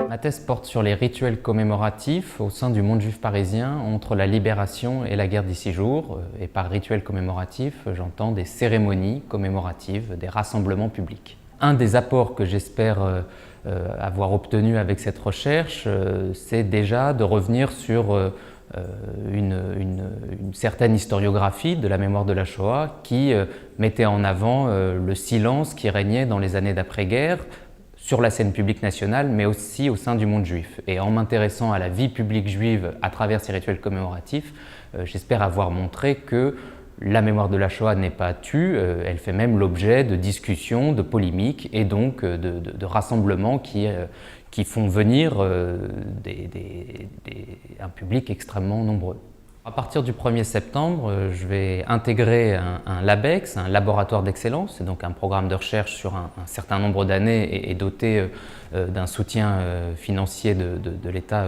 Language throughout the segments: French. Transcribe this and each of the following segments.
Ma thèse porte sur les rituels commémoratifs au sein du monde juif parisien entre la Libération et la guerre des 6 jours. Et par rituels commémoratifs, j'entends des cérémonies commémoratives, des rassemblements publics. Un des apports que j'espère avoir obtenu avec cette recherche, c'est déjà de revenir sur une certaine historiographie de la mémoire de la Shoah qui mettait en avant le silence qui régnait dans les années d'après-guerre sur la scène publique nationale, mais aussi au sein du monde juif. Et en m'intéressant à la vie publique juive à travers ces rituels commémoratifs, j'espère avoir montré que la mémoire de la Shoah n'est pas tue, elle fait même l'objet de discussions, de polémiques et donc de rassemblements qui font venir un public extrêmement nombreux. À partir du 1er septembre, je vais intégrer un LABEX, un laboratoire d'excellence. C'est donc un programme de recherche sur un certain nombre d'années et doté d'un soutien financier de l'État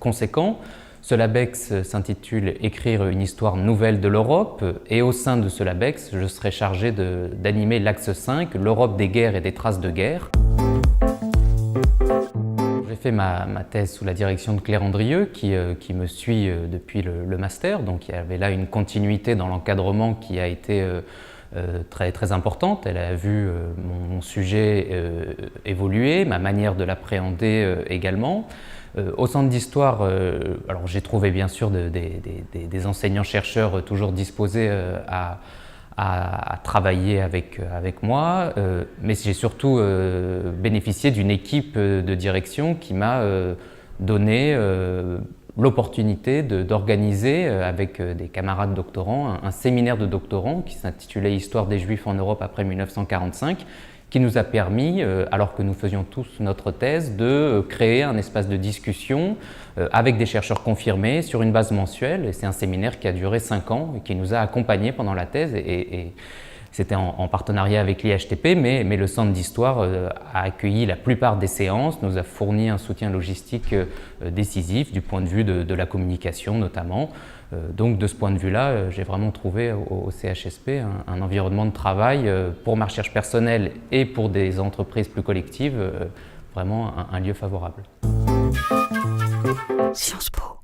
conséquent. Ce LABEX s'intitule « Écrire une histoire nouvelle de l'Europe » et au sein de ce LABEX, je serai chargé d'animer l'axe 5, l'Europe des guerres et des traces de guerre. J'ai fait ma thèse sous la direction de Claire Andrieux qui me suit depuis le master, donc il y avait là une continuité dans l'encadrement qui a été très importante. Elle a vu mon sujet évoluer, ma manière de l'appréhender également. Au centre d'histoire, alors j'ai trouvé bien sûr des enseignants-chercheurs toujours disposés à travailler avec moi, mais j'ai surtout bénéficié d'une équipe de direction qui m'a donné l'opportunité d'organiser avec des camarades doctorants un séminaire de doctorants qui s'intitulait « Histoire des Juifs en Europe après 1945 », qui nous a permis, alors que nous faisions tous notre thèse, de créer un espace de discussion avec des chercheurs confirmés sur une base mensuelle. Et c'est un séminaire qui a duré 5 ans et qui nous a accompagnés pendant la thèse. Et c'était en partenariat avec l'IHTP, mais le Centre d'Histoire a accueilli la plupart des séances, nous a fourni un soutien logistique décisif du point de vue de la communication notamment. Donc de ce point de vue-là, j'ai vraiment trouvé au CHSP un environnement de travail pour ma recherche personnelle et pour des entreprises plus collectives, vraiment un lieu favorable. Sciences Po.